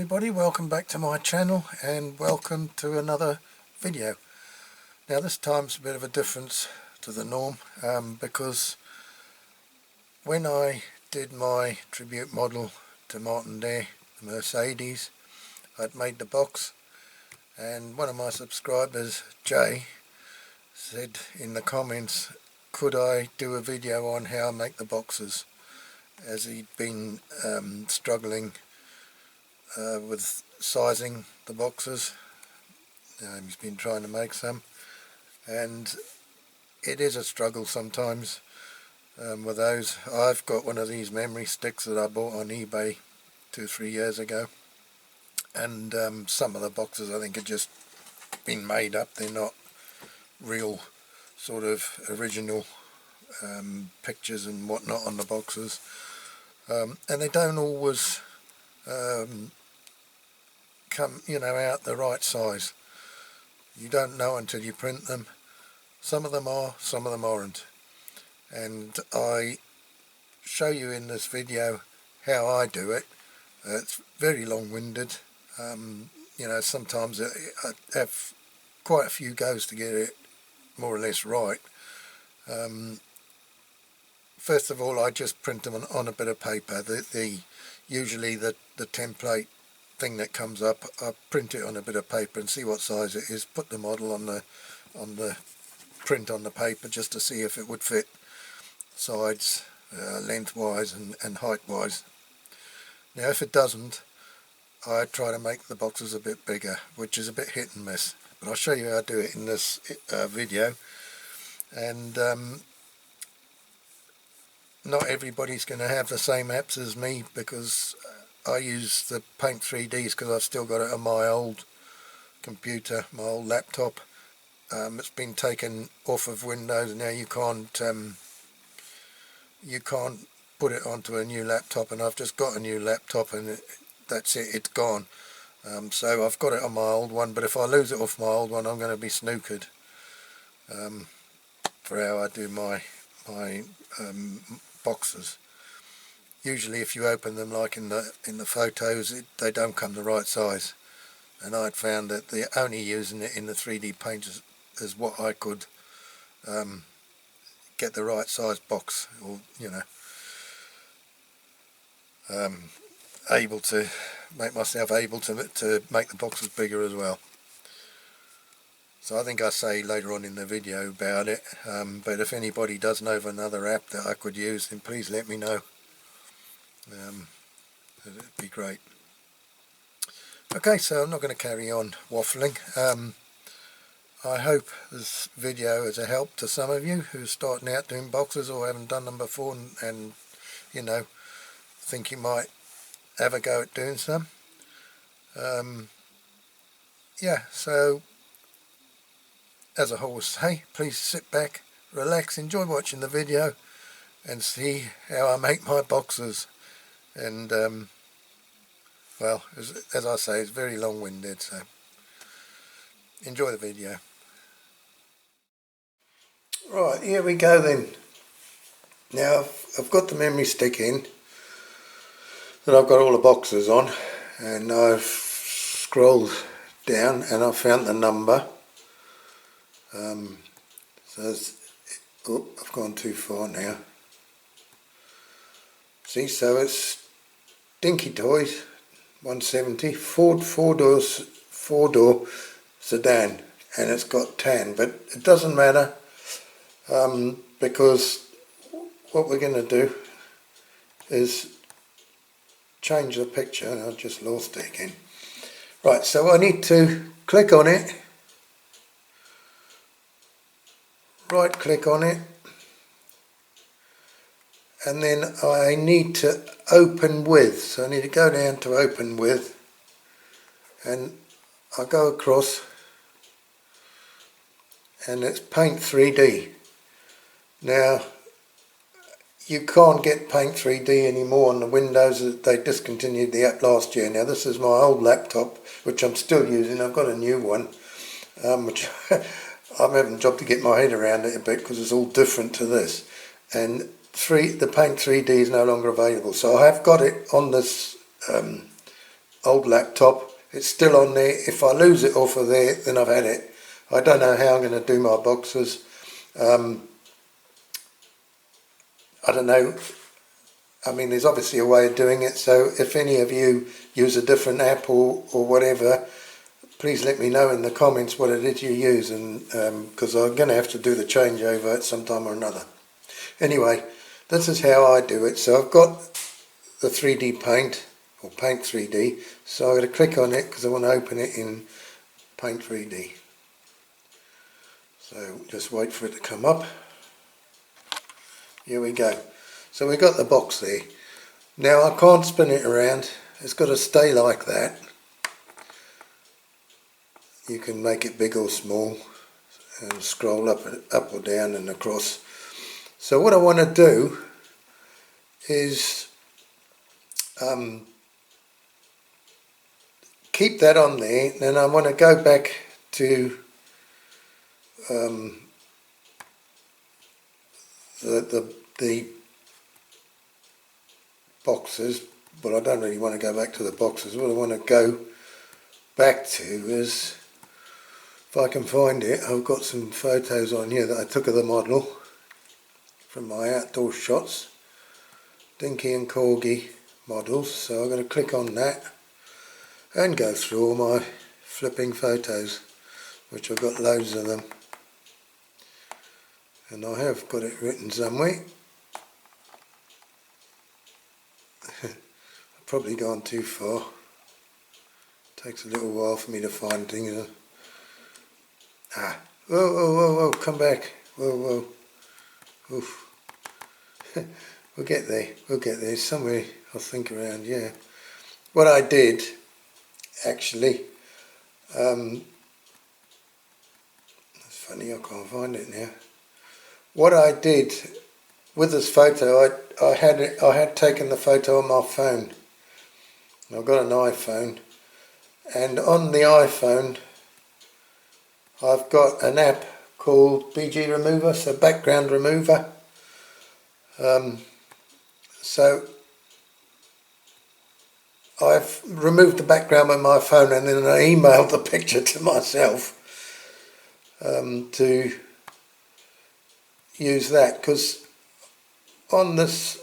everybody, welcome back to my channel and welcome to another video. Now this time's a bit of a difference to the norm because when I did my tribute model to Martin Dare, the Mercedes, I'd made the box, and one of my subscribers, Jay, said in the comments, could I do a video on how I make the boxes, as he'd been struggling with sizing the boxes. He's been trying to make some, and it is a struggle sometimes with those. I've got one of these memory sticks that I bought on eBay 2-3 years ago, and some of the boxes I think have just been made up. They're not real sort of original pictures and whatnot on the boxes, and they don't always come, out the right size. You don't know until you print them. Some of them are, some of them aren't, and I show you in this video how I do it. It's very long-winded. Sometimes I have quite a few goes to get it more or less right. First of all, I just print them on a bit of paper. Usually the template thing that comes up, I print it on a bit of paper and see what size it is, put the model on the print on the paper just to see if it would fit sides, lengthwise and height-wise. Now if it doesn't, I try to make the boxes a bit bigger, which is a bit hit and miss, but I'll show you how I do it in this video. And not everybody's going to have the same apps as me, because I use the Paint 3Ds because I've still got it on my old computer, my old laptop. It's been taken off of Windows now. You can't put it onto a new laptop, and I've just got a new laptop and that's it, it's gone. So I've got it on my old one, but if I lose it off my old one, I'm going to be snookered for how I do my boxes. Usually if you open them like in the photos, they don't come the right size, and I'd found that the only using it in the 3D paint is what I could get the right size box, or able to make myself able to make the boxes bigger as well. So I think I say later on in the video about it, but if anybody does know of another app that I could use, then please let me know. It'd be great. Okay, so I'm not going to carry on waffling. I hope this video is a help to some of you who are starting out doing boxes or haven't done them before, and think you might have a go at doing some. So as I always say, please sit back, relax, enjoy watching the video and see how I make my boxes. And well, as I say, it's very long-winded, so enjoy the video. Right, here we go then. Now I've got the memory stick in that I've got all the boxes on, and I've scrolled down and I've found the number. I've gone too far now. See, so it's Dinky Toys 170 four-door sedan, and it's got tan, but it doesn't matter because what we're going to do is change the picture, and I've just lost it again. Right, so I need to click on it, right click on it, and then I need to open with. So I need to go down to open with, and I go across, and it's Paint 3D. Now you can't get Paint 3D anymore on the Windows. They discontinued the app last year. Now this is my old laptop, which I'm still using. I've got a new one, which I'm having a job to get my head around it a bit, because it's all different to this. And the Paint 3D is no longer available. So I have got it on this old laptop. It's still on there. If I lose it off of there, then I've had it. I don't know how I'm going to do my boxes. I don't know. I mean, there's obviously a way of doing it, so if any of you use a different app or whatever, please let me know in the comments what it is you use, and because I'm going to have to do the changeover at some time or another. Anyway, this is how I do it. So I've got the 3D Paint, or Paint 3D, so I'm going to click on it because I want to open it in Paint 3D. So just wait for it to come up. Here we go. So we got the box there. Now I can't spin it around. It's got to stay like that. You can make it big or small and scroll up or down and across. So what I want to do is keep that on there. Then I want to go back to the boxes, but I don't really want to go back to the boxes. What I want to go back to is, if I can find it, I've got some photos on here that I took of the model from my outdoor shots, Dinky and Corgi models. So I'm going to click on that and go through all my flipping photos, which I've got loads of them, and I have got it written somewhere. I've probably gone too far. Takes a little while for me to find things. Whoa, whoa, whoa, whoa, come back. Whoa, whoa. Oof. We'll get there. We'll get there. Somewhere, I think, around, yeah. What I did, actually, it's funny, I can't find it now. What I did with this photo, I had taken the photo on my phone. I've got an iPhone, and on the iPhone I've got an app called BG Remover, so background remover. So I've removed the background with my phone, and then I emailed the picture to myself to use that, because on this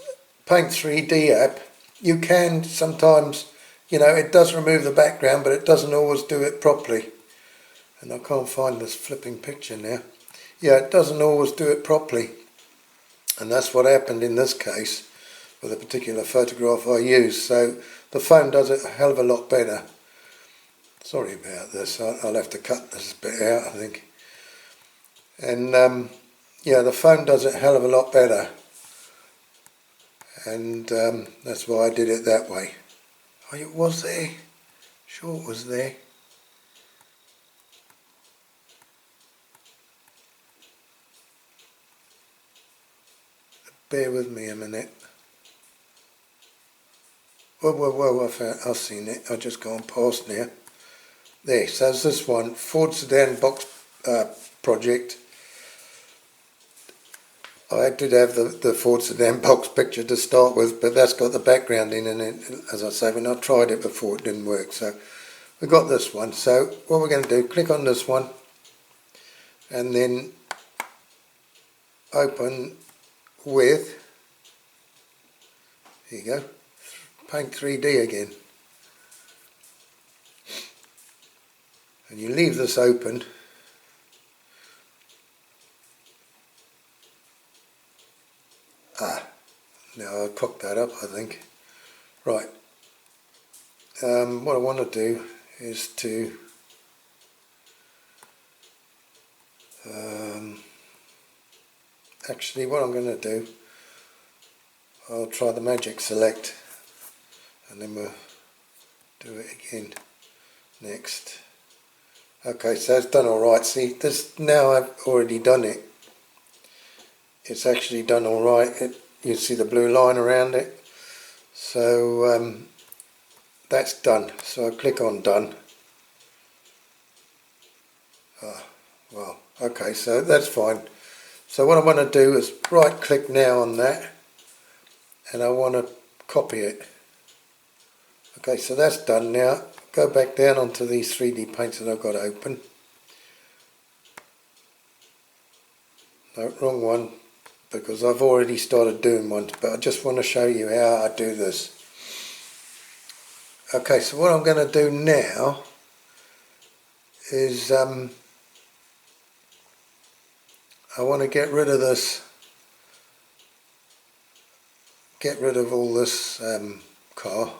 Paint 3D app you can sometimes, you know, it does remove the background, but it doesn't always do it properly. And I can't find this flipping picture now. Yeah, it doesn't always do it properly, and that's what happened in this case with a particular photograph I used. So the phone does it a hell of a lot better. Sorry about this, I'll have to cut this bit out, I think. And yeah, the phone does it a hell of a lot better, and that's why I did it that way. Oh, it was there. Sure it was there. Bear with me a minute. Whoa, whoa, whoa, I've seen it. I've just gone past now. There, so there's this one, Ford Sedan box project. I did have the Ford Sedan box picture to start with, but that's got the background in, and it, as I say, when I tried it before it didn't work. So we got this one. So what we're going to do, click on this one and then open with, here you go, Paint 3D again. And you leave this open. Now I cocked that up, I think. Right. What I want to do is to actually, what I'm going to do, I'll try the magic select, and then we'll do it again next. Okay, so it's done alright. See, this, now I've already done it. It's actually done alright. You see the blue line around it. So that's done. So I click on done. Well, okay, so that's fine. So what I want to do is right click now on that, and I want to copy it Okay, so that's done now. Go back down onto these 3D paints that I've got open. No, wrong one, because I've already started doing one, but I just want to show you how I do this. Okay, so what I'm going to do now is I want to get rid of this, get rid of all this car.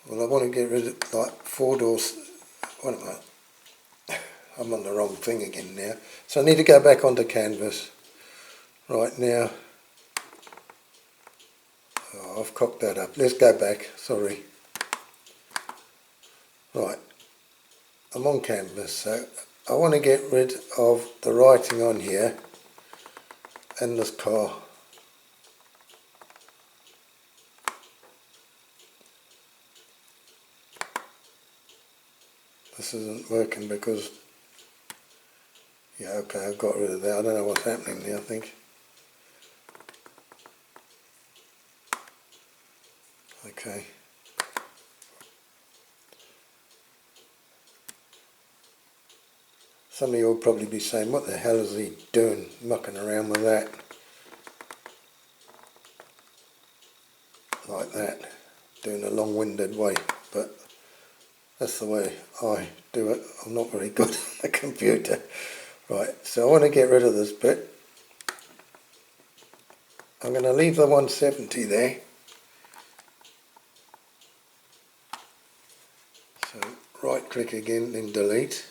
Well, I want to get rid of like 4 doors. What am I? I'm on the wrong thing again now. So I need to go back onto canvas. Right now. Oh, I've cocked that up. Let's go back. Sorry. Right. I'm on canvas. So I want to get rid of the writing on here and this car. This isn't working because, yeah, okay, I've got rid of that. I don't know what's happening there, I think. Okay. Some of you will probably be saying, what the hell is he doing, mucking around with that? Like that, doing a long-winded way, but that's the way I do it. I'm not very good on the computer. Right, so I want to get rid of this bit. I'm going to leave the 170 there. So right click again, then delete.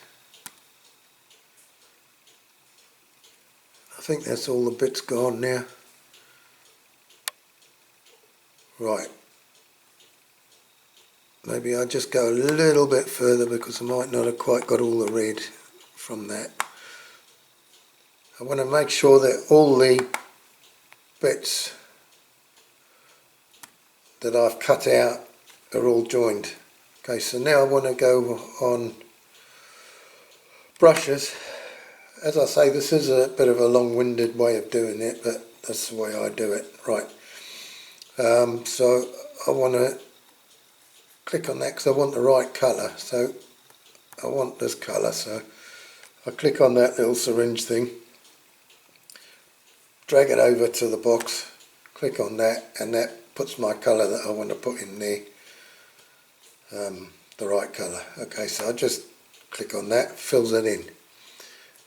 I think that's all the bits gone now. Right. Maybe I'll just go a little bit further because I might not have quite got all the red from that. I want to make sure that all the bits that I've cut out are all joined. Okay, so now I want to go on brushes. As I say, this is a bit of a long-winded way of doing it, but that's the way I do it. Right. So I want to click on that because I want the right colour. So I want this colour. So I click on that little syringe thing, drag it over to the box, click on that, and that puts my colour that I want to put in there, the right colour. Okay, so I just click on that, fills it in.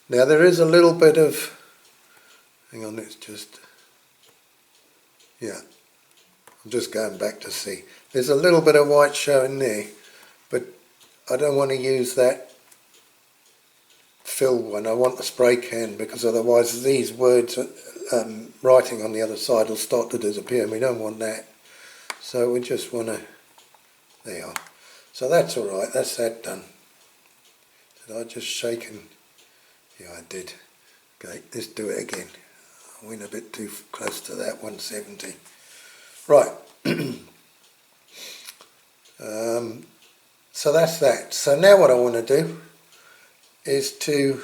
Now there is a little bit of, hang on, it's just, yeah, I'm just going back to see. There's a little bit of white showing there, but I don't want to use that fill one. I want the spray can, because otherwise these words, writing on the other side will start to disappear, and we don't want that. So we just want to, there you are. So that's alright, that's that done. Did I just shake and, yeah I did. Okay, let's do it again. I went a bit too close to that 170. Right. So that's that. So now what I want to do is to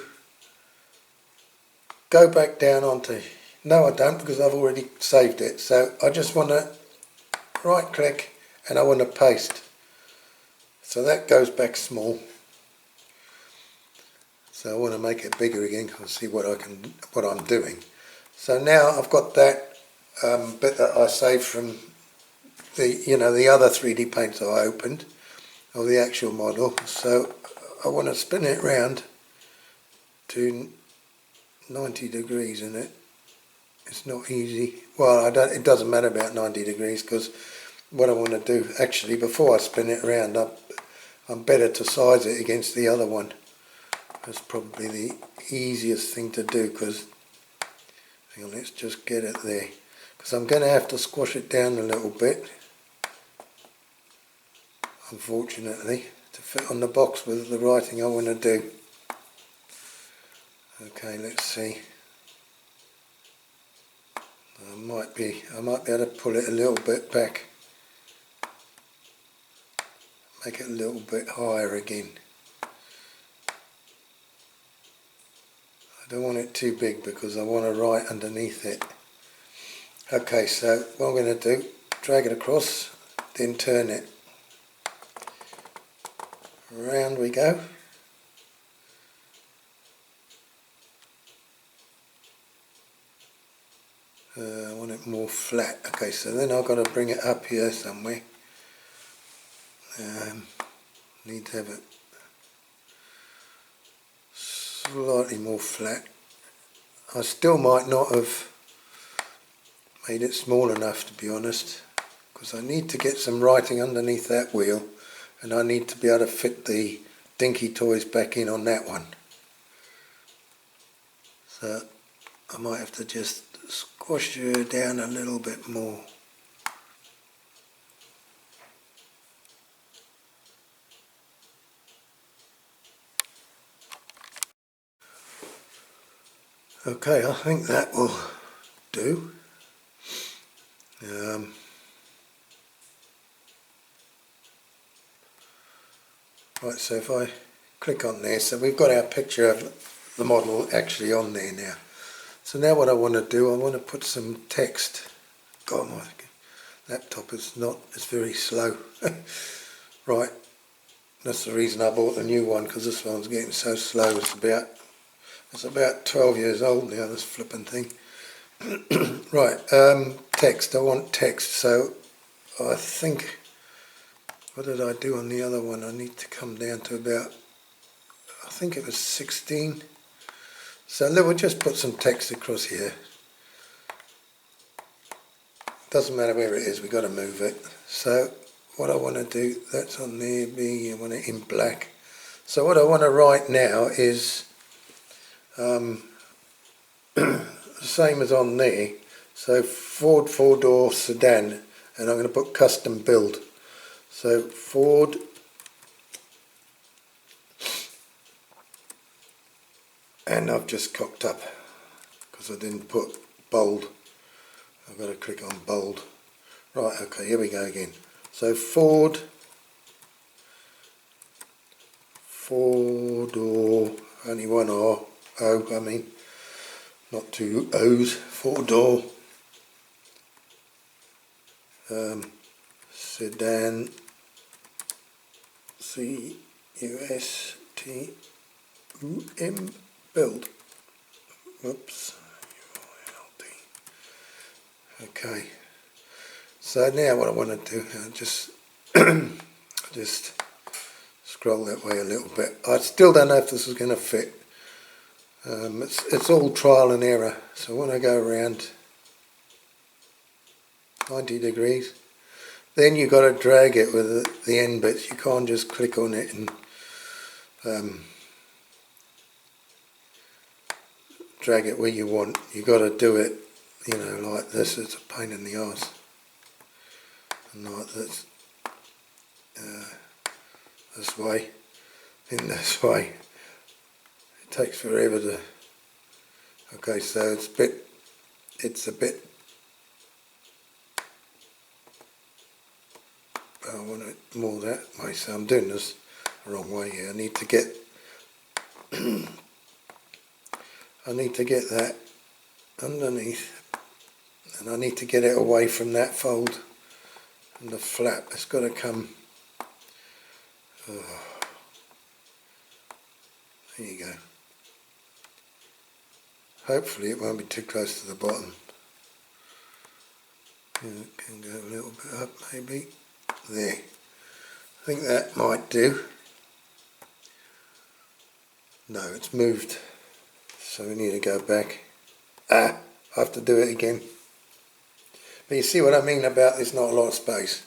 go back down onto, no I don't because I've already saved it. So I just want to right click and I want to paste. So that goes back small. So I want to make it bigger again. I'll see what I'm doing. So now I've got that bit that I saved from the other 3D paints that I opened of the actual model. So I want to spin it round to 90 degrees in it. It's not easy. Well, it doesn't matter about 90 degrees because what I want to do actually before I spin it around, I'm better to size it against the other one. That's probably the easiest thing to do because, hang on, let's just get it there. Because I'm going to have to squash it down a little bit, unfortunately, to fit on the box with the writing I want to do. Okay, let's see. I might be able to pull it a little bit back. Make it a little bit higher again. I don't want it too big because I want to write underneath it. Okay, so what I'm going to do, drag it across then turn it. Round we go. I want it more flat. Okay, so then I've got to bring it up here somewhere. Need to have it slightly more flat. I still might not have made it small enough, to be honest, because I need to get some writing underneath that wheel, and I need to be able to fit the Dinky toys back in on that one. So I might have to just squash her down a little bit more. Okay, I think that will do. Right, so if I click on there, so we've got our picture of the model actually on there now. So now what I want to do, I want to put some text. God, my laptop is it's very slow. Right, that's the reason I bought the new one, because this one's getting so slow. It's about 12 years old now, this flipping thing. Right, text, I want text, so I think, what did I do on the other one? I need to come down to about, I think it was 16. So we'll just put some text across here. Doesn't matter where it is, we've got to move it. So what I want to do, that's on there, I want it in black. So what I want to write now is the same as on there. So Ford 4-door sedan, and I'm going to put custom build. So Ford and I've just cocked up because I didn't put bold. I've got to click on bold. Right, okay, here we go again. So Ford 4-door, only one O, I mean, not two O's, 4-door sedan, C-U-S-T-U-M, build. Whoops. Okay. So now what I want to do, just scroll that way a little bit. I still don't know if this is going to fit. It's all trial and error. So when I go around 90 degrees, then you've got to drag it with the end bits. You can't just click on it and drag it where you want. You've got to do it, you know, like this. It's a pain in the arse. And like this, this way, then this way. It takes forever to. Okay, so it's a bit. I want it more that way, so I'm doing this the wrong way here. I need to get that underneath, and I need to get it away from that fold and the flap. It's got to come. Oh, there you go. Hopefully it won't be too close to the bottom. It can go a little bit up maybe. There. I think that might do. No, it's moved. So we need to go back. I have to do it again. But you see what I mean about there's not a lot of space.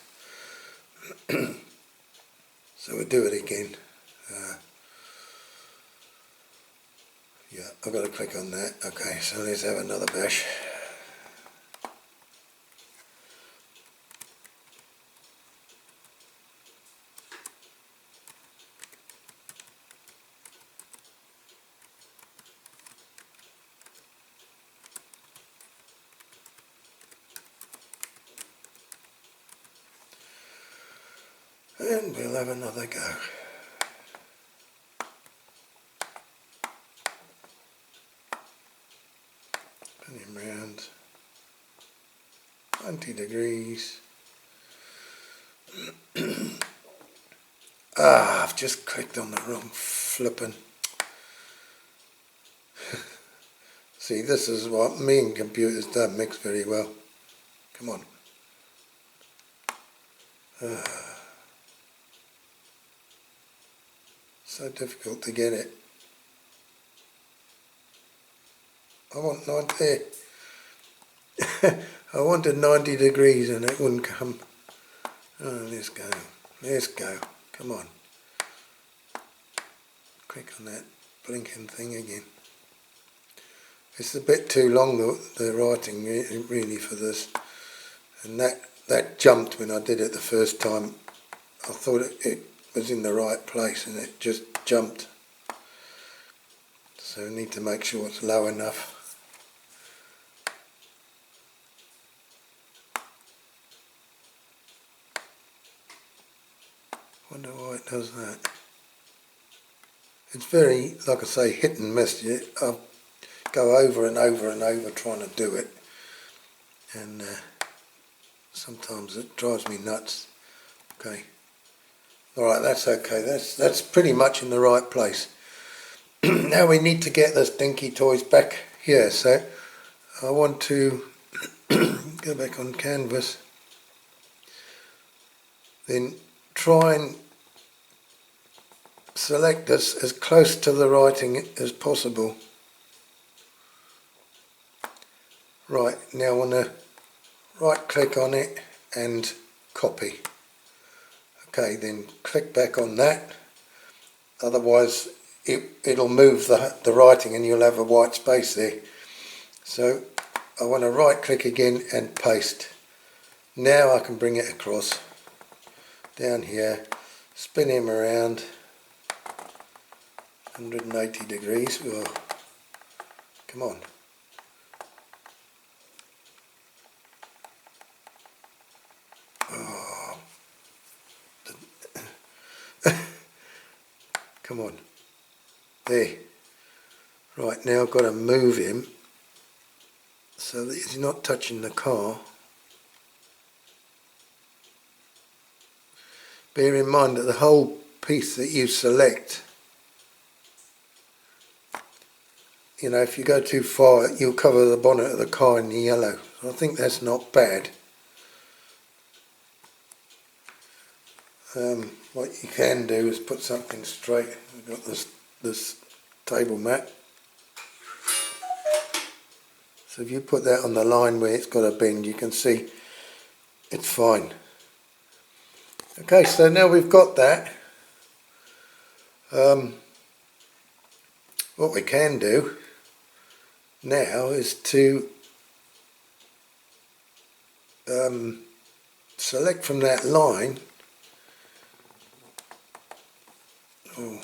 So we'll do it again. Yeah, I've got to click on that. Okay, so let's have another bash. And we'll have another go. Spin him round. 90 degrees. I've just clicked on the wrong flippin'. See, this is what me and computers don't mix very well. Come on. So difficult to get it. I want 90. I wanted 90 degrees and it wouldn't come. Oh, let's go. Let's go. Come on. Click on that blinking thing again. It's a bit too long, the writing really for this. And that jumped when I did it the first time. I thought it was in the right place and it just jumped. So I need to make sure it's low enough. Wonder why it does that. It's very, like I say, hit and miss. I go over and over and over trying to do it, and sometimes it drives me nuts. Okay, all right, that's okay. That's pretty much in the right place. Now we need to get this Dinky toys back here. So I want to go back on canvas, then try and select this as close to the writing as possible. Right, now I want to right click on it and copy. Okay, then click back on that, otherwise it'll move the writing and you'll have a white space there. So I want to right click again and paste. Now I can bring it across down here, spin him around 180 degrees. Oh, come on. Oh. Come on. There. Right, now I've got to move him so that he's not touching the car. Bear in mind that the whole piece that you select, you know, if you go too far, you'll cover the bonnet of the car in the yellow. I think that's not bad. What you can do is put something straight. We've got this table mat. So if you put that on the line where it's got a bend, you can see it's fine. Okay, so now we've got that. What we can do now is to select from that line. Oh,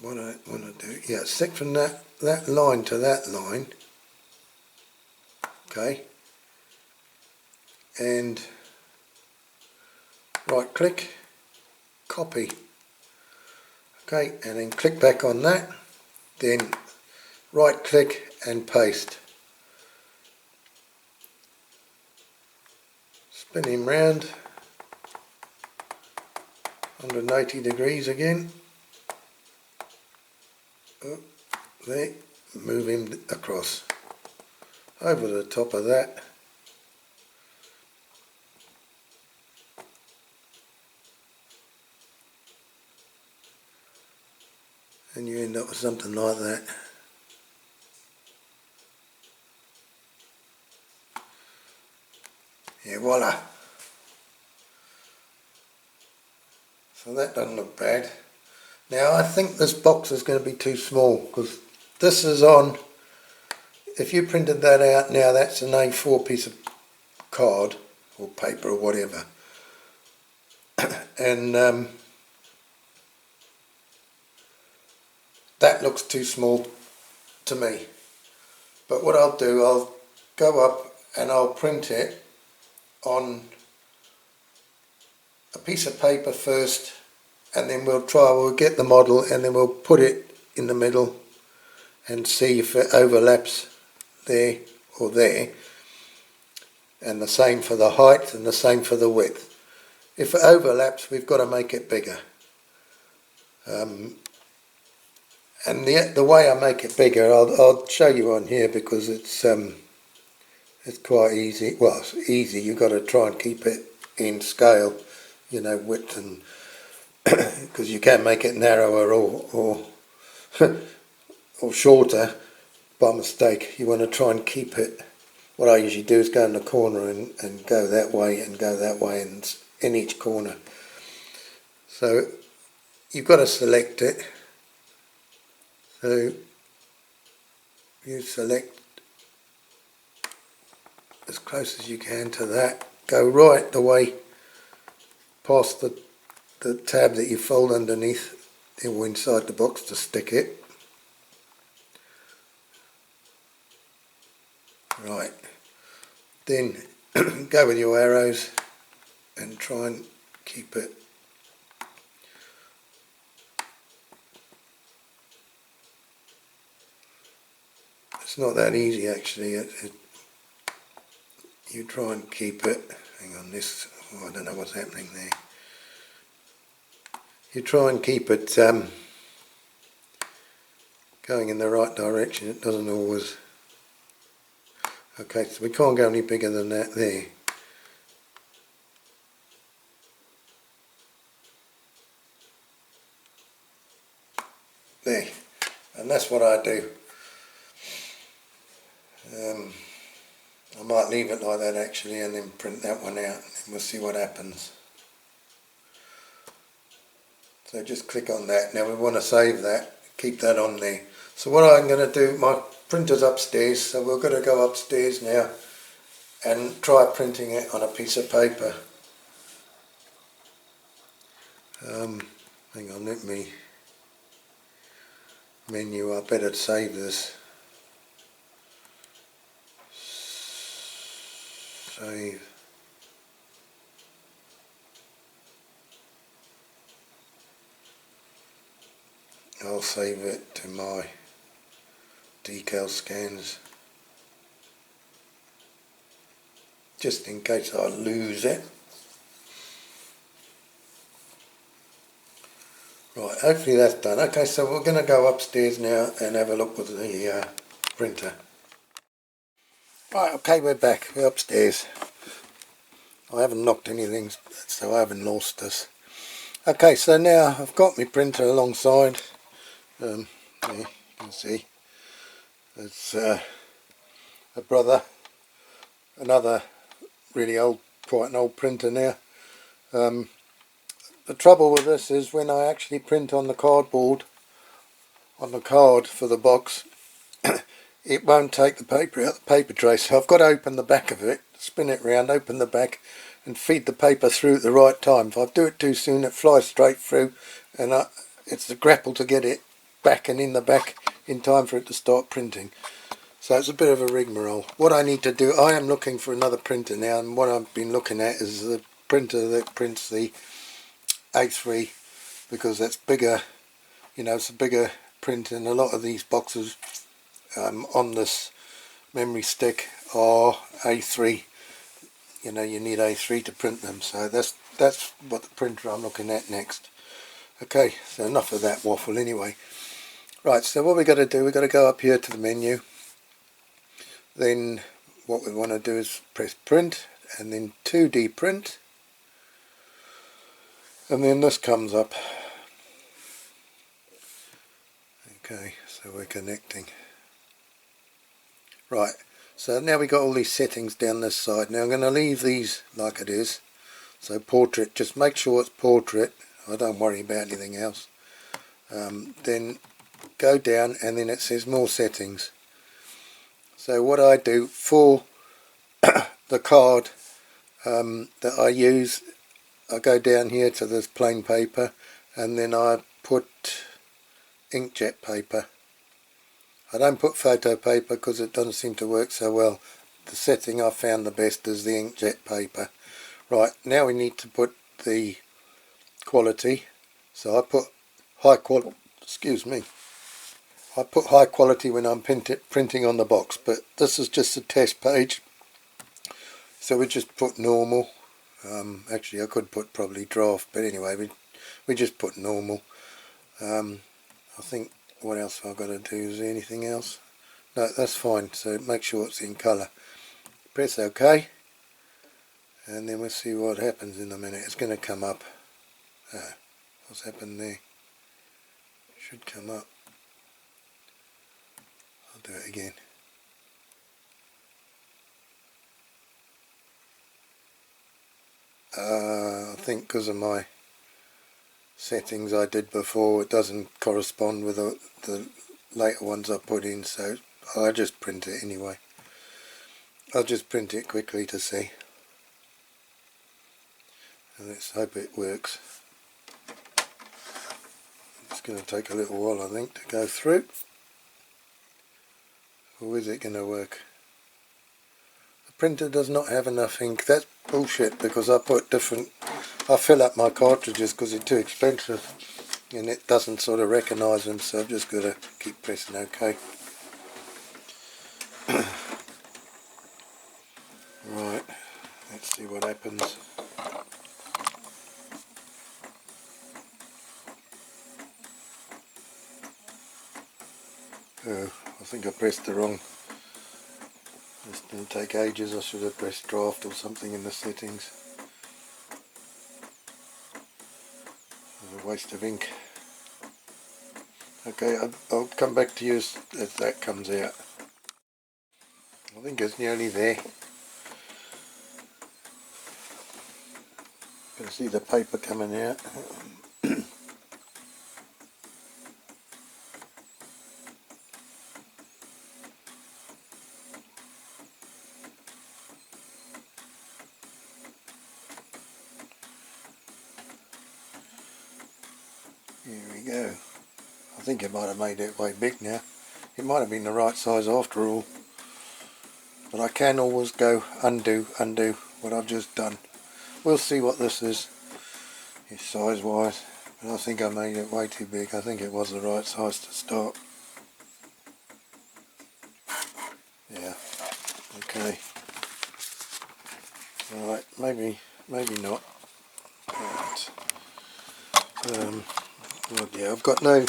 what I want to do, yeah, select from that line to that line. Okay, and right click, copy. Okay, and then click back on that, then right click and paste. Spin him round 180 degrees again. Oh, there, move him across over the top of that. And you end up with something like that. Yeah, voila. So that doesn't look bad. Now I think this box is going to be too small, because this is on, if you printed that out now, that's an A4 piece of card or paper or whatever. And that looks too small to me. But what I'll do, I'll go up and I'll print it on a piece of paper first, and then we'll get the model and then we'll put it in the middle and see if it overlaps there or there, and the same for the height and the same for the width. if it overlaps, we've got to make it bigger. And the way I make it bigger, I'll show you on here, because it's quite easy. Well, it's easy. You've got to try and keep it in scale, you know, width, and because you can make it narrower or or shorter by mistake. You want to try and keep it. What I usually do is go in the corner and go that way and go that way, and in each corner. So you've got to select it. So you select as close as you can to that. Go right the way past the tab that you fold underneath or inside the box to stick it. Right. Then go with your arrows and try and keep it it's not that easy actually. You try and keep it, hang on, this, oh, I don't know what's happening there. You try and keep it going in the right direction. It doesn't always. Okay, so we can't go any bigger than that there. There, and that's what I do. I might leave it like that actually, and then print that one out, and we'll see what happens. So just click on that. Now we want to save that, keep that on there. So what I'm going to do, my printer's upstairs, so we're going to go upstairs now and try printing it on a piece of paper. Hang on, let me menu, I better save this. Save. I'll save it to my decal scans, just in case I lose it. Right, hopefully that's done. Okay, so we're going to go upstairs now and have a look with the printer. Right, okay, we're back. We're upstairs. I haven't knocked anything, so I haven't lost this. Okay, so now I've got my printer alongside. There, you can see it's a brother, another really old, quite an old printer now. The trouble with this is when I actually print on the cardboard, on the card for the box, it won't take the paper out of the paper tray, so I've got to open the back of it, spin it round, open the back and feed the paper through at the right time. If I do it too soon, it flies straight through, and it's the grapple to get it back and in the back in time for it to start printing. So it's a bit of a rigmarole. What I need to do, I am looking for another printer now, and what I've been looking at is the printer that prints the A3, because that's bigger, you know, it's a bigger print, and a lot of these boxes on this memory stick are A3. You know, you need A3 to print them, so that's what the printer I'm looking at next. Okay, so enough of that waffle anyway. Right, so what we've got to do, we've got to go up here to the menu. Then what we want to do is press print and then 2D print, and then this comes up. Okay, so we're connecting. Right, so now we've got all these settings down this side. Now I'm going to leave these like it is. So portrait, just make sure it's portrait. I don't worry about anything else. Then go down and then it says more settings. So what I do for the card that I use, I go down here to this plain paper and then I put inkjet paper. I don't put photo paper because it doesn't seem to work so well. The setting I found the best is the inkjet paper. Right, now we need to put the quality. So I put high quality, excuse me, I put high quality when I'm printing on the box, but this is just a test page. So we just put normal, Actually I could put probably draft, but anyway we just put normal. I think what else have I got to do? Is there anything else? No, that's fine. So make sure it's in colour. Press OK, and then we'll see what happens in a minute. It's going to come up. Oh, what's happened there? Should come up. I'll do it again. I think because of my settings I did before, it doesn't correspond with the later ones I put in, so I'll just print it anyway. I'll just print it quickly to see, and let's hope it works. It's going to take a little while, I think, to go through. Or is it going to work? The printer does not have enough ink. That's bullshit, because I fill up my cartridges because they're too expensive, and it doesn't sort of recognise them, so I've just got to keep pressing OK. Right, let's see what happens. Oh, I think I pressed the wrong. This didn't take ages. I should have pressed draft or something in the settings. A waste of ink. Okay, I'll come back to you as that comes out. I think it's nearly there. You can see the paper coming out. Here we go. I think it might have made it way big now. It might have been the right size after all. But I can always go undo what I've just done. We'll see what this is size wise. But I think I made it way too big. I think it was the right size to start. Yeah. Okay. Alright, maybe not. Right. Well, yeah, I've got no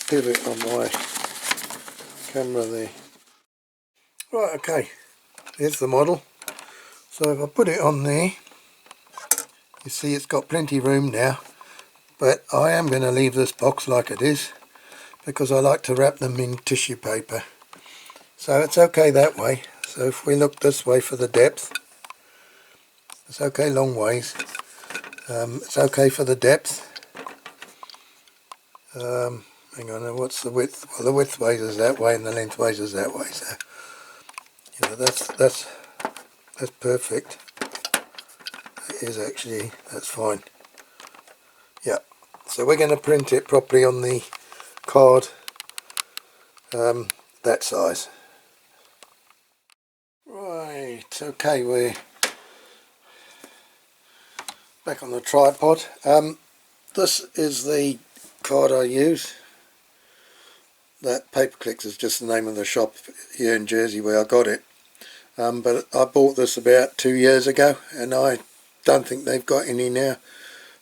pivot on my camera there. Right, okay, here's the model. So if I put it on there, you see it's got plenty of room now, but I am going to leave this box like it is because I like to wrap them in tissue paper. So it's okay that way. So if we look this way for the depth, it's okay long ways. It's okay for the depth. Hang on, what's the width? Well, the width ways is that way and the length ways is that way. So you know that's perfect. It is actually, that's fine. Yeah. So we're going to print it properly on the card, that size. Right. Okay, we're back on the tripod. This is the card I use. That Paperclicks is just the name of the shop here in Jersey where I got it. But I bought this about 2 years ago and I don't think they've got any now.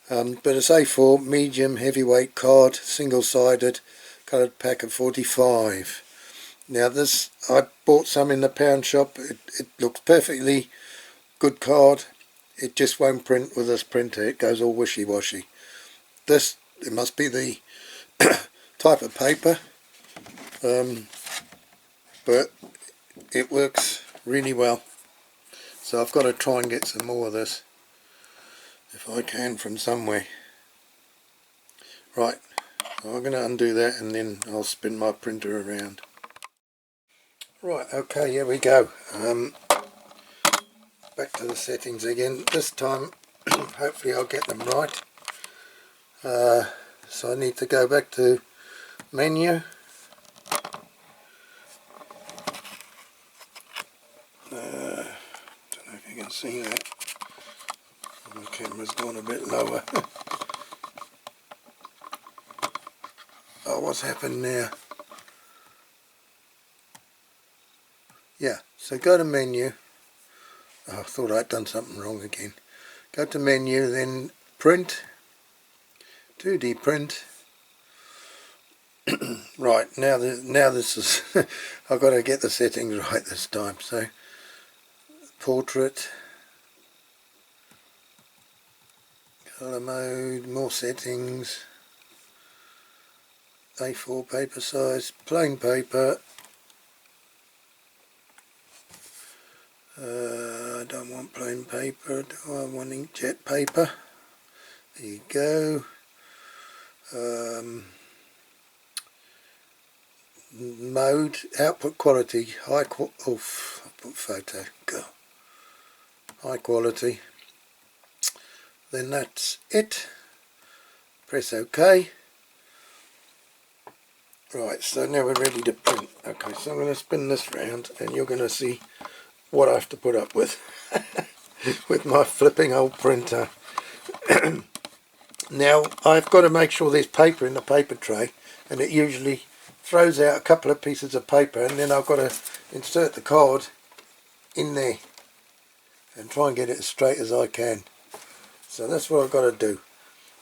But it's A4 medium heavyweight card, single-sided, coloured pack of 45. Now this, I bought some in the pound shop. It looks perfectly good card. It just won't print with this printer. It goes all wishy-washy. This, it must be the type of paper, but it works really well. So I've got to try and get some more of this if I can from somewhere. Right, so I'm going to undo that and then I'll spin my printer around. Right, okay, here we go. Back to the settings again. This time hopefully I'll get them right. So I need to go back to menu. Don't know if you can see that. My camera's gone a bit lower. Oh, what's happened now? Yeah, so go to menu, Oh, I thought I'd done something wrong again. Go to menu, then print, 2D print. Right, now this is I've got to get the settings right this time. So portrait, color mode, more settings, A4 paper size, plain paper. I don't want plain paper, do I want inkjet paper? There you go. Mode, output quality, I put photo, go. High quality. Then that's it. Press OK. Right, so now we're ready to print. Okay, so I'm going to spin this round and you're going to see what I have to put up with with my flipping old printer. Now I've got to make sure there's paper in the paper tray, and it usually throws out a couple of pieces of paper, and then I've got to insert the card in there and try and get it as straight as I can. So that's what I've got to do.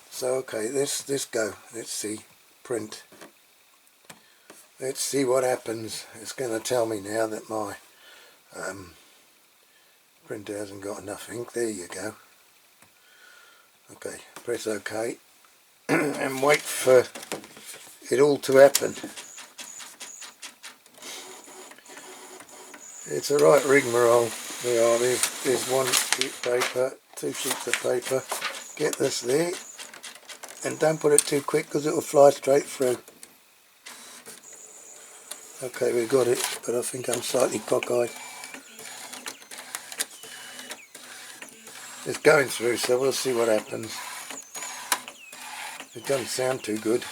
So okay, let's go. Let's see, print. Let's see what happens. It's going to tell me now that my printer hasn't got enough ink. There you go. Okay, press OK and wait for it all to happen. It's a right rigmarole. There are, there's one sheet of paper, 2 sheets of paper. Get this there, and don't put it too quick because it will fly straight through. Okay, we got it, but I think I'm slightly cockeyed. It's going through, so we'll see what happens. It doesn't sound too good.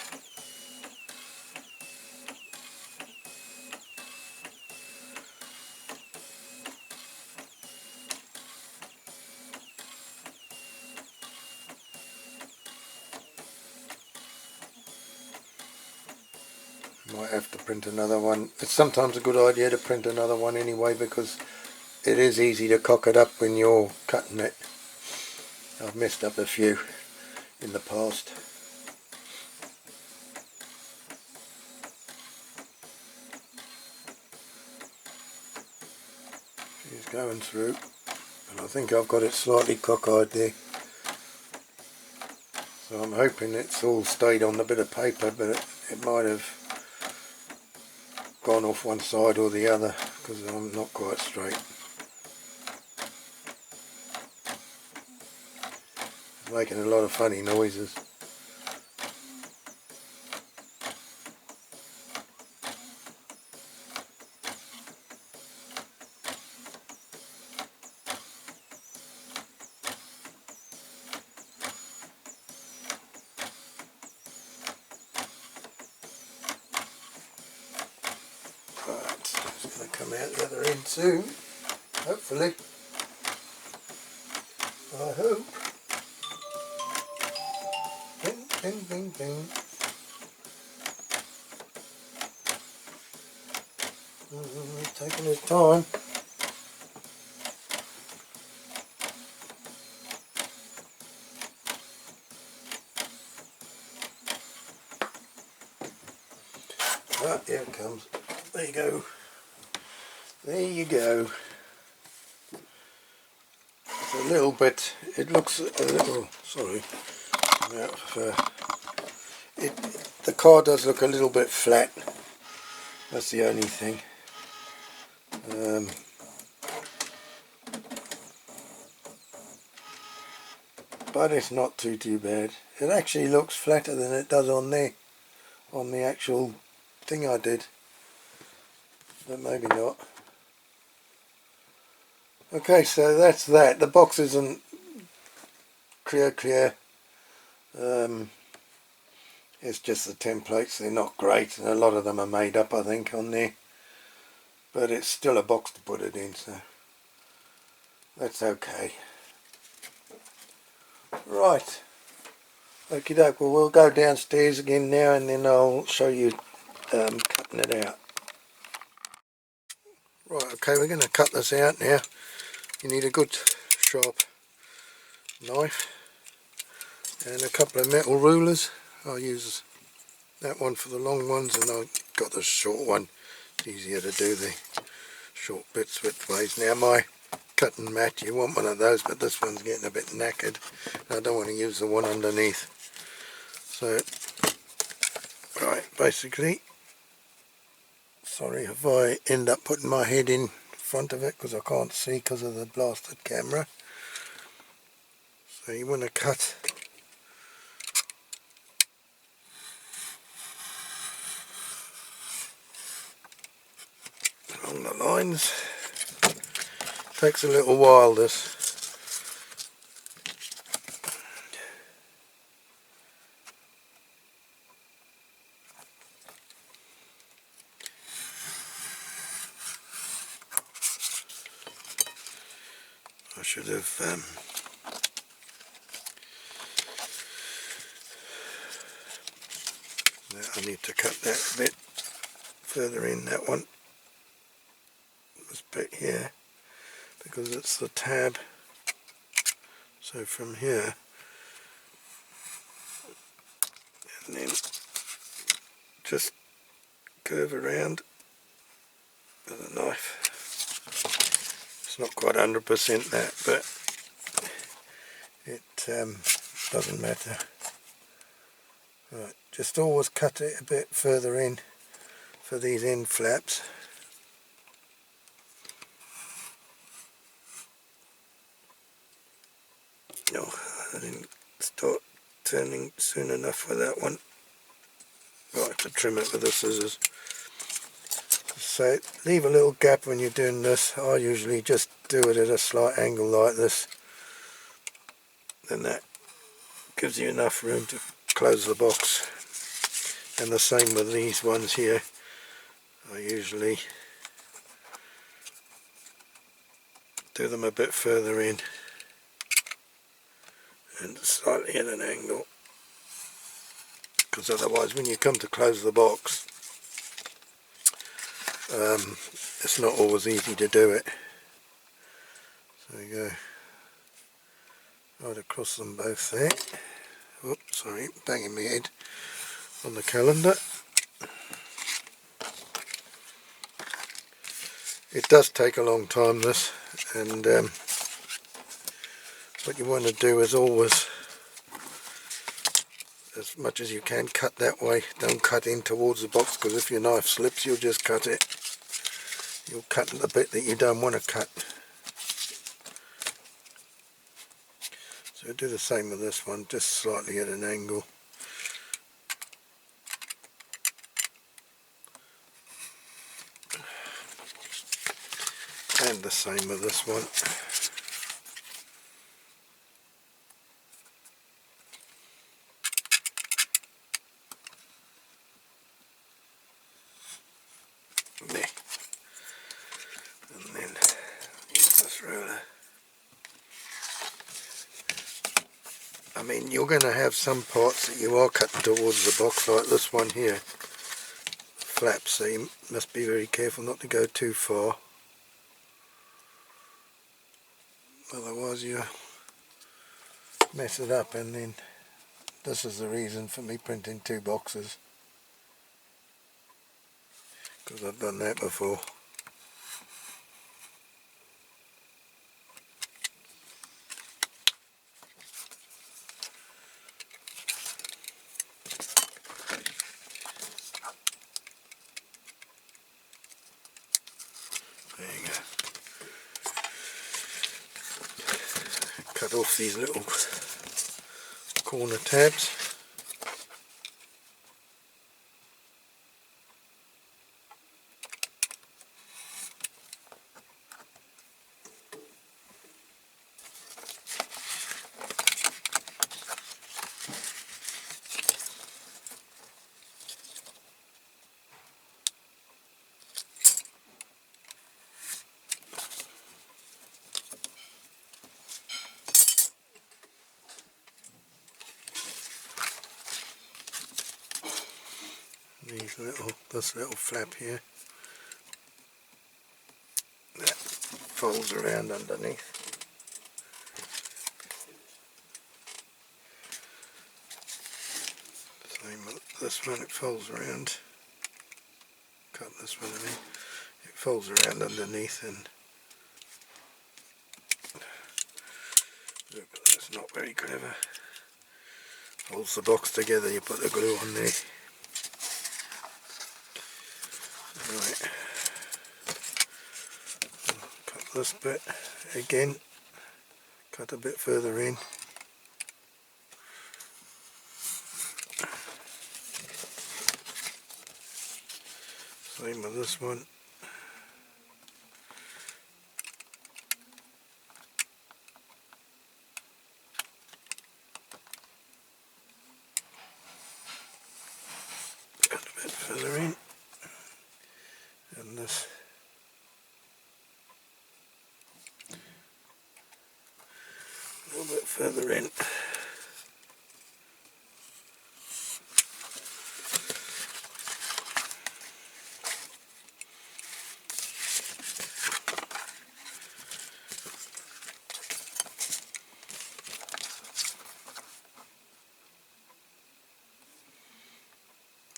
Might have to print another one. It's sometimes a good idea to print another one anyway, because it is easy to cock it up when you're cutting it. I've messed up a few in the past. She's going through, and I think I've got it slightly cockeyed there. So I'm hoping it's all stayed on the bit of paper, but it might have gone off one side or the other because I'm not quite straight. It's making a lot of funny noises. It's going to come out the other end soon, hopefully. I hope. Ding, ding, ding, ding. Taking his time. Ah, here it comes. There you go. There you go. It's a little bit, it looks a little, sorry, the card does look a little bit flat. That's the only thing. But it's not too bad. It actually looks flatter than it does on there, on the actual thing I did. But maybe not. Okay, so that's that. The box isn't clear. It's just the templates. They're not great, and a lot of them are made up, I think, on there. But it's still a box to put it in, so that's okay. Right. Okie doke. Well, we'll go downstairs again now, and then I'll show you cutting it out. Right, okay, we're going to cut this out now. you need a good sharp knife and a couple of metal rulers. I'll use that one for the long ones, and I've got the short one. It's easier to do the short bits width ways. Now my cutting mat, you want one of those, but this one's getting a bit knackered. I don't want to use the one underneath. So, right, basically, sorry if I end up putting my head in front of it because I can't see because of the blasted camera. So you want to cut along the lines. Takes a little while, this. I should have I need to cut that a bit further in, that one, this bit here, because it's the tab. So from here, and then just curve around with a knife. It's not quite 100% that, but it doesn't matter. Right, just always cut it a bit further in for these end flaps. No, I didn't start turning soon enough for that one. I'll have to trim it with the scissors. So leave a little gap when you're doing this. I usually just do it at a slight angle like this. Then that gives you enough room to close the box. And the same with these ones here. I usually do them a bit further in and slightly at an angle, because otherwise when you come to close the box, it's not always easy to do it. So you go right across them both there. Oops, sorry, banging my head on the calendar. It does take a long time, this, and what you want to do is always, as much as you can, cut that way. Don't cut in towards the box, because if your knife slips you'll just cut it. You'll cut the bit that you don't want to cut. So do the same with this one, just slightly at an angle. And the same with this one. There. And then use this ruler. I mean, you're going to have some parts that you are cutting towards the box, like this one here. Flaps, so you must be very careful not to go too far. Otherwise you mess it up, and then this is the reason for me printing two boxes, because I've done that before. There you go. Cut off these little corner tabs. This little flap here, that folds around underneath. Same with this one, it folds around. Cut this one in, it folds around underneath, and that's not very clever. Holds the box together, you put the glue on there. Right. Cut this bit again, cut a bit further in. Same with this one. Cut a bit further in. And this. A little bit further in.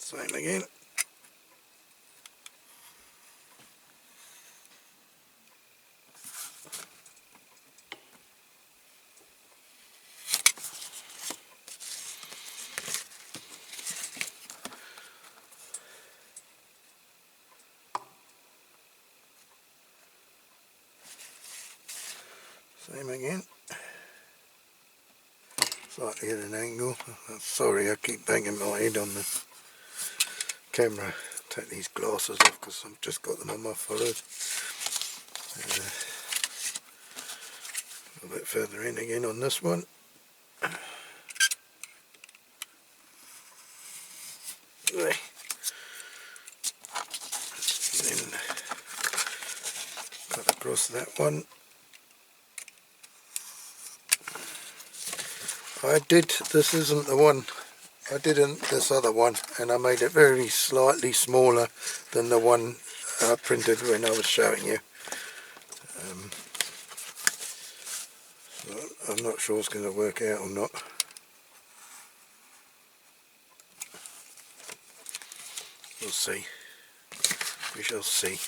Same again. Same again. Slightly at an angle. Sorry, I keep banging my head on the camera. Take these glasses off because I've just got them on my forehead. A bit further in again on this one. Then cut across that one. This isn't the one, I did this other one, and I made it very slightly smaller than the one I printed when I was showing you. So I'm not sure it's going to work out or not. We'll see. We shall see.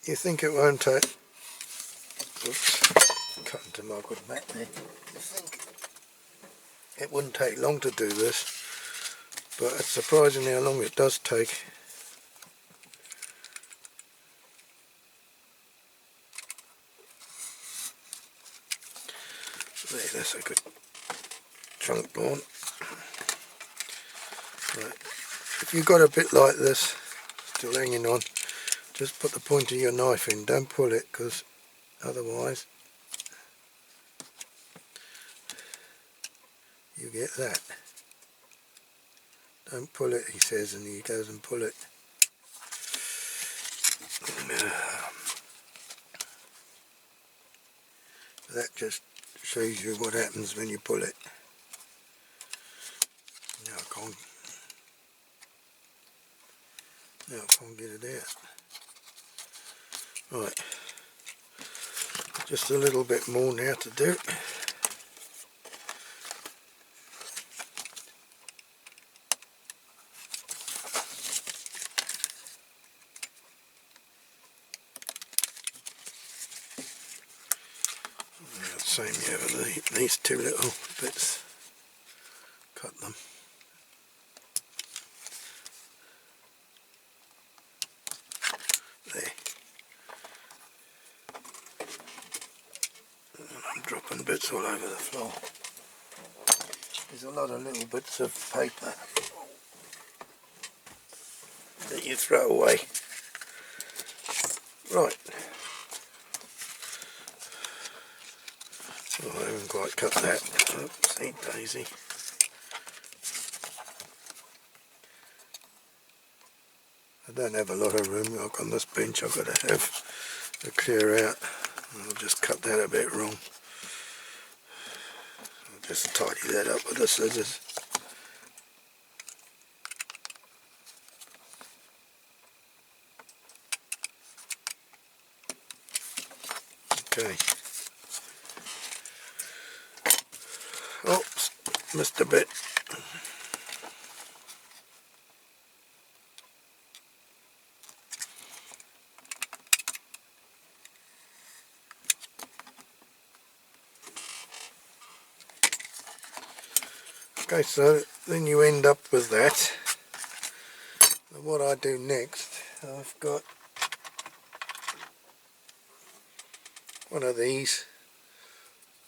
You think it won't take... Oops, cut into my good mat there. You think it wouldn't take long to do this, but it's surprisingly how long it does take. There, that's a good chunk gone. Right. If you've got a bit like this, still hanging on, just put the point of your knife in, don't pull it, because otherwise you get that. Don't pull it, he says, and he goes and pull it. That just shows you what happens when you pull it. Now I can't get it out. Right, just a little bit more now to do. Same here with these two little bits. Cut them. There. And I'm dropping bits all over the floor. There's a lot of little bits of paper that you throw away. Right. Oh, I haven't quite cut that. Oopsie daisy. I don't have a lot of room. Like on this bench I've got to have to clear out. I'll just cut that a bit wrong. I'll Just tidy that up with the scissors. Okay. Oops, missed a bit. Okay, so then you end up with that. And what I do next, I've got one of these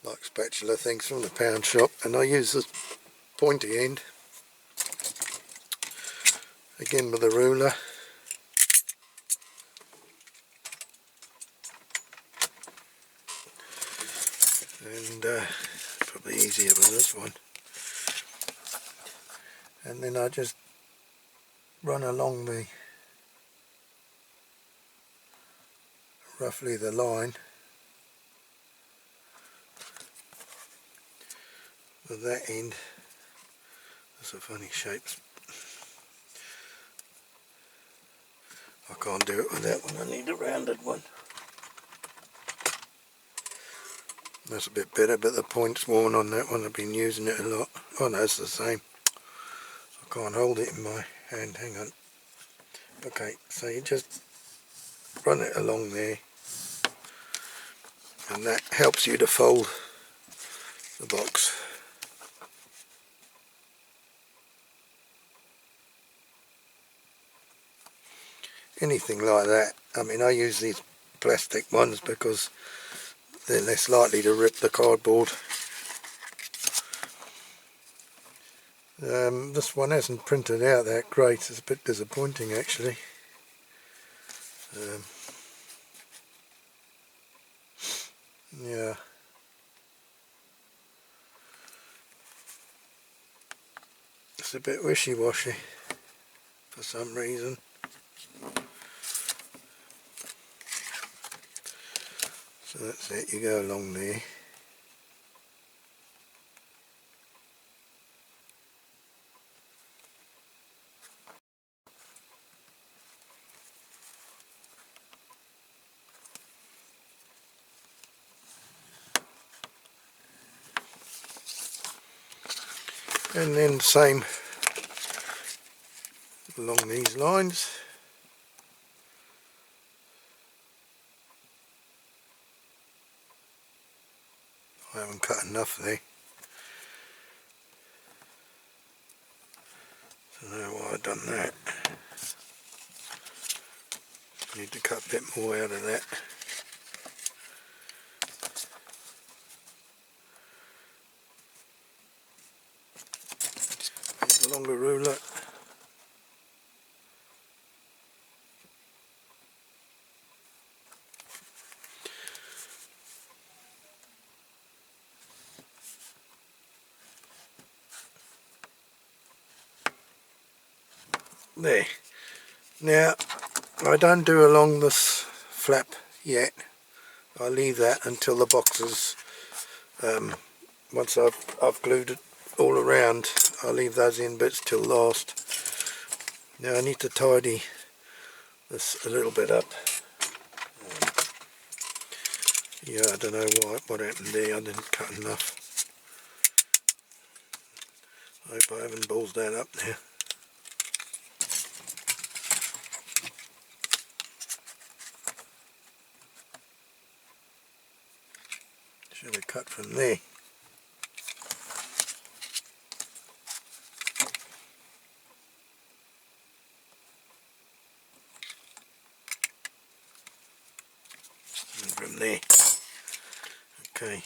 like spatula things from the pound shop, and I use the pointy end again with a ruler, and probably easier with this one. And then I just run along roughly the line with that end. That's a funny shape. I can't do it with that one, I need a rounded one. That's a bit better, but the point's worn on that one. I've been using it a lot. Oh no, it's the same. I can't hold it in my hand, hang on. Okay, so you just run it along there, and that helps you to fold the box. Anything like that. I mean, I use these plastic ones because they're less likely to rip the cardboard. This one hasn't printed out that great. It's a bit disappointing actually. Yeah. It's a bit wishy-washy for some reason. So that's it, you go along there. And then same along these lines. I haven't cut enough there. I don't know why I've done that. Need to cut a bit more out of that. Use a longer ruler. There. Now, I don't do along this flap yet. I leave that until the box is, once I've glued it all around, I leave those in bits till last. Now I need to tidy this a little bit up. Yeah, I don't know what happened there, I didn't cut enough. I hope I haven't balls that up now. Should have cut from there. And from there. Okay.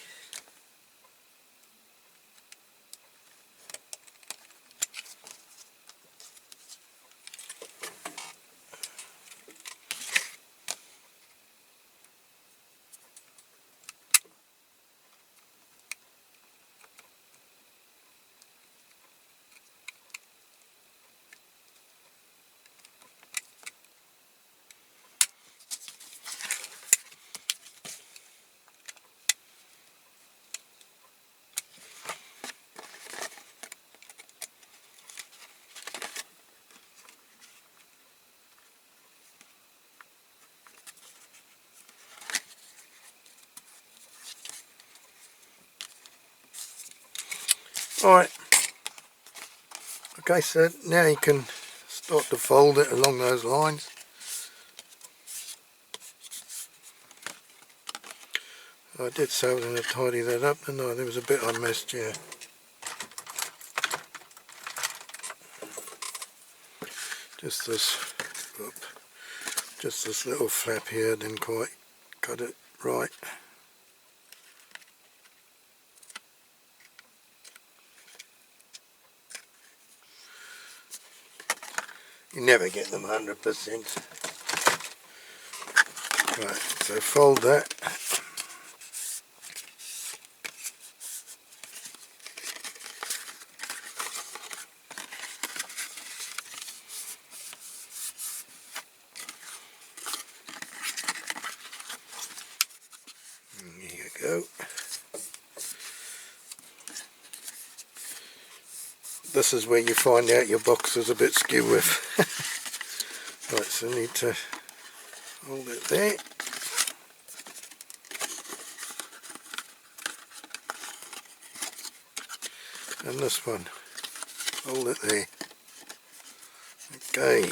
Alright, okay, so now you can start to fold it along those lines. I did say I was going to tidy that up, and there was a bit I missed, yeah. Just this little flap here, didn't quite cut it right. You never get them 100%. Right, so fold that. There you go. This is where you find out your box is a bit skew with. Right, so I need to hold it there. And this one, hold it there. Okay.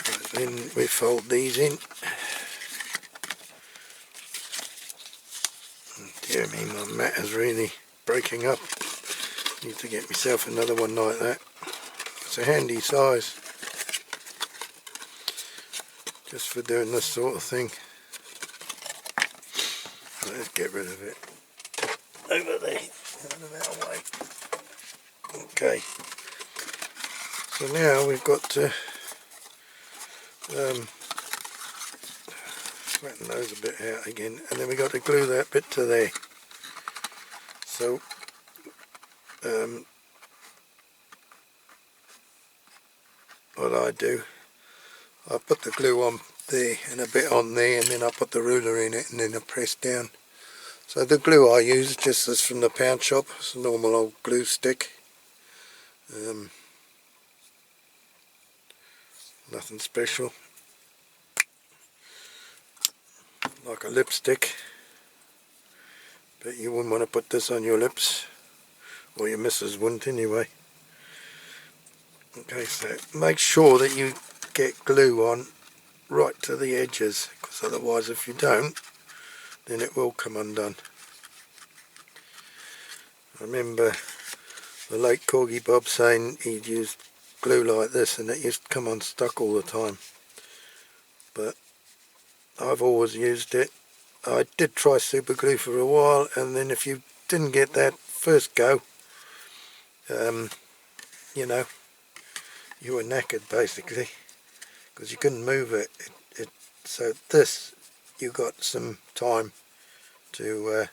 Right, then we fold these in. Dear me, my mat is really breaking up. Need to get myself another one like that. It's a handy size, just for doing this sort of thing. Let's get rid of it. Over there, out of our way. Okay. So now we've got to flatten those a bit out again, and then we've got to glue that bit to there. So what I do, I put the glue on there and a bit on there, and then I put the ruler in it and then I press down. So the glue I use is just this from the pound shop. It's a normal old glue stick. Nothing special. Like a lipstick. But you wouldn't want to put this on your lips. Or your missus wouldn't anyway. Okay, so make sure that you get glue on right to the edges, because otherwise if you don't, then it will come undone. I remember the late Corgi Bob saying he'd used glue like this and it used to come unstuck all the time. But I've always used it. I did try super glue for a while, and then if you didn't get that first go, you know, you were knackered basically, because you couldn't move it. So this, you got some time to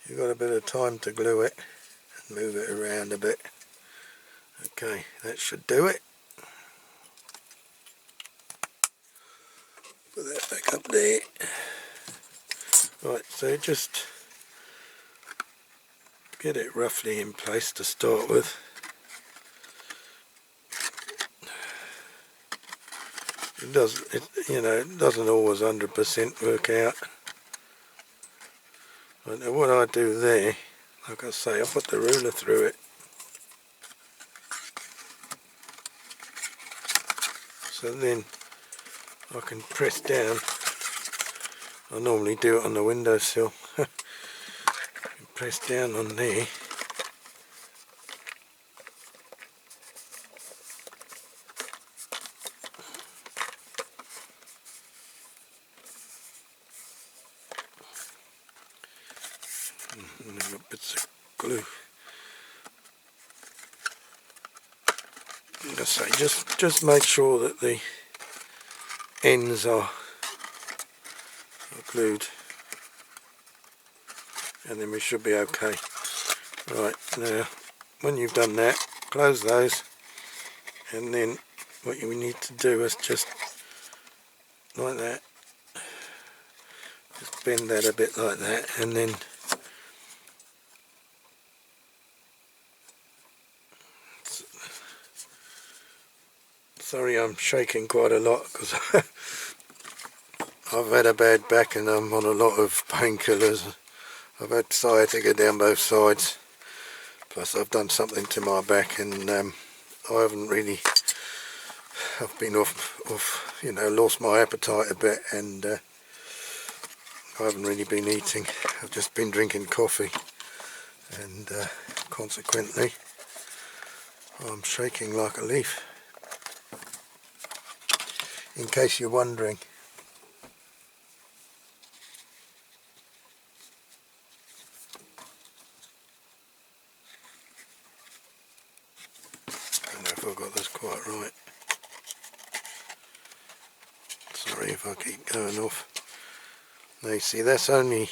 you got a bit of time to glue it and move it around a bit. Okay, that should do it. Put that back up there. Right, so just get it roughly in place to start with. It doesn't always 100% work out. But what I do there, like I say, I put the ruler through it. So then I can press down. I normally do it on the windowsill. Press down on there. And I've got bits of glue. Like I say, just make sure that the ends are glued, and then we should be okay. Right, now when you've done that, close those, and then what you need to do is just like that, just bend that a bit like that, and then Sorry, I'm shaking quite a lot because I've had a bad back and I'm on a lot of painkillers. I've had sciatica down both sides, plus I've done something to my back, and I haven't really, I've been off, you know, lost my appetite a bit, and I haven't really been eating. I've just been drinking coffee, and consequently I'm shaking like a leaf, in case you're wondering. I don't know if I've got this quite right. Sorry if I keep going off. Now you see, that's only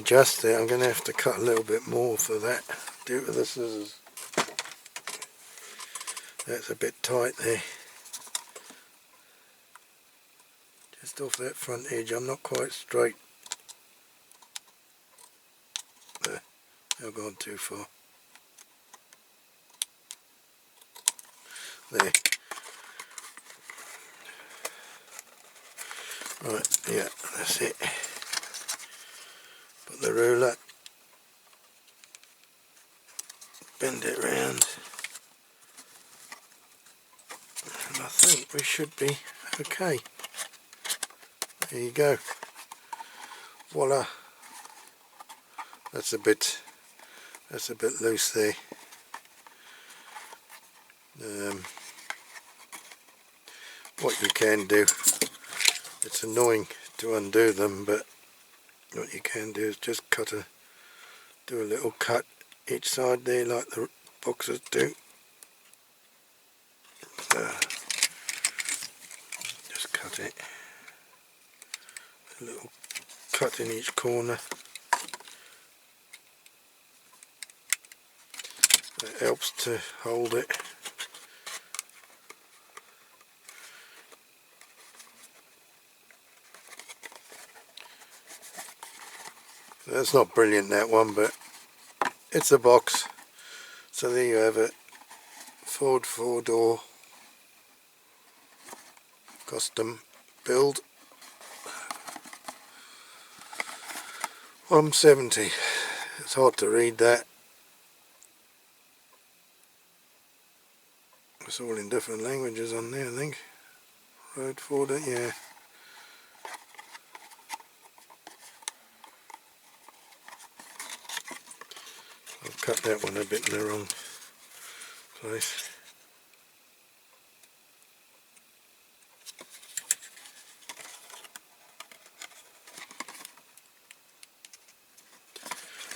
just there. I'm going to have to cut a little bit more for that due to the scissors. That's a bit tight there. Just off that front edge, I'm not quite straight. There, I've gone too far. There. Right, yeah, that's it. Put the ruler, bend it round, and I think we should be okay. There you go. Voila. That's a bit loose there. What you can do, it's annoying to undo them, but what you can do is just do a little cut each side there like the boxes do. Just cut it. A little cut in each corner. That helps to hold it. That's not brilliant, that one, but it's a box. So there you have it. Ford 4-door custom build. 170. It's hard to read that. It's all in different languages on there, I think. Road Ford, yeah. I've cut that one a bit in the wrong place.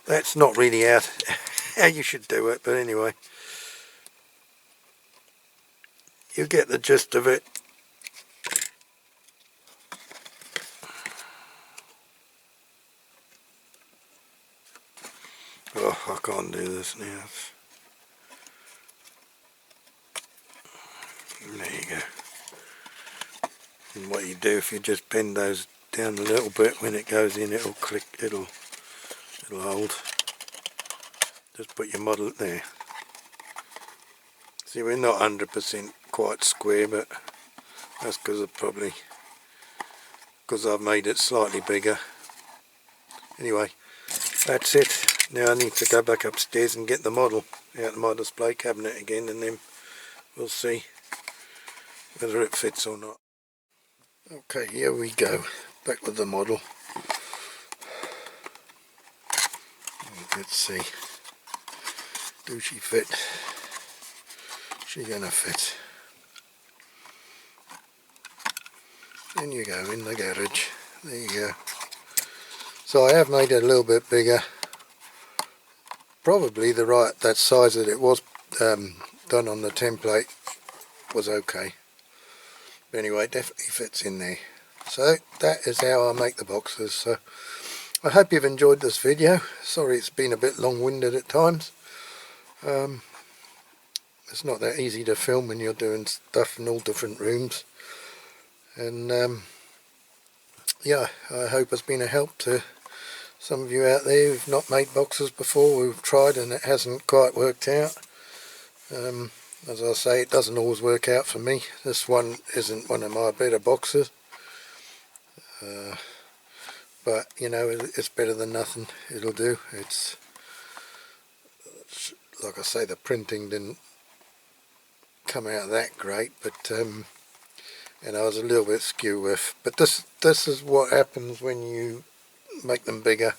That's not really out how you should do it, but anyway, you get the gist of it. Oh, I can't do this now. There you go. And what you do, if you just bend those down a little bit, when it goes in, it'll click, it'll hold. Just put your model there. See, we're not 100% quite square, but that's because I've made it slightly bigger. Anyway, that's it. Now I need to go back upstairs and get the model out of my display cabinet again, and then we'll see whether it fits or not. Okay, here we go. Back with the model. Let's see. Do she fit? She gonna fit? In you go, in the garage. There you go. So I have made it a little bit bigger. Probably that size that it was done on the template was okay. But anyway, it definitely fits in there. So that is how I make the boxes. So I hope you've enjoyed this video. Sorry it's been a bit long-winded at times. It's not that easy to film when you're doing stuff in all different rooms. And yeah, I hope it's been a help to some of you out there who've not made boxes before, who've tried and it hasn't quite worked out. as I say, it doesn't always work out for me. This one isn't one of my better boxes, but you know, it's better than nothing. It'll do. It's like I say, the printing didn't come out that great, but and I was a little bit skew with. But this is what happens when you make them bigger.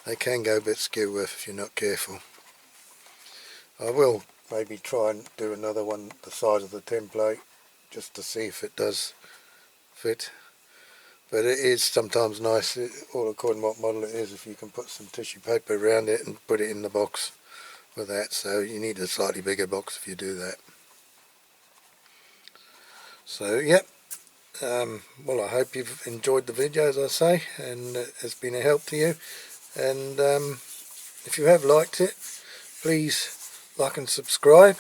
They can go a bit skew with if you're not careful. I will maybe try and do another one the size of the template just to see if it does fit. But it is sometimes nice, all according to what model it is, if you can put some tissue paper around it and put it in the box with that. So you need a slightly bigger box if you do that. So yep, well, I hope you've enjoyed the video, as I say, and it's been a help to you. And if you have liked it, please like and subscribe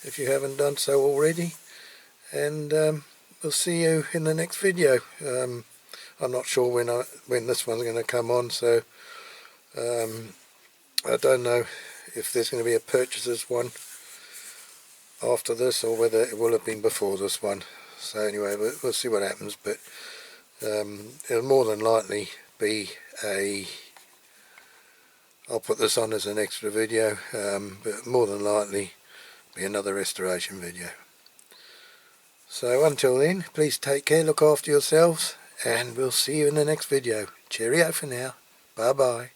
if you haven't done so already. And we'll see you in the next video. I'm not sure when this one's going to come on, so I don't know if there's going to be a purchaser's one after this or whether it will have been before this one. So anyway, we'll see what happens, but it'll more than likely be I'll put this on as an extra video, but more than likely be another restoration video. So until then, please take care, look after yourselves, and we'll see you in the next video. Cheerio for now. Bye bye.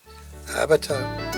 Abato.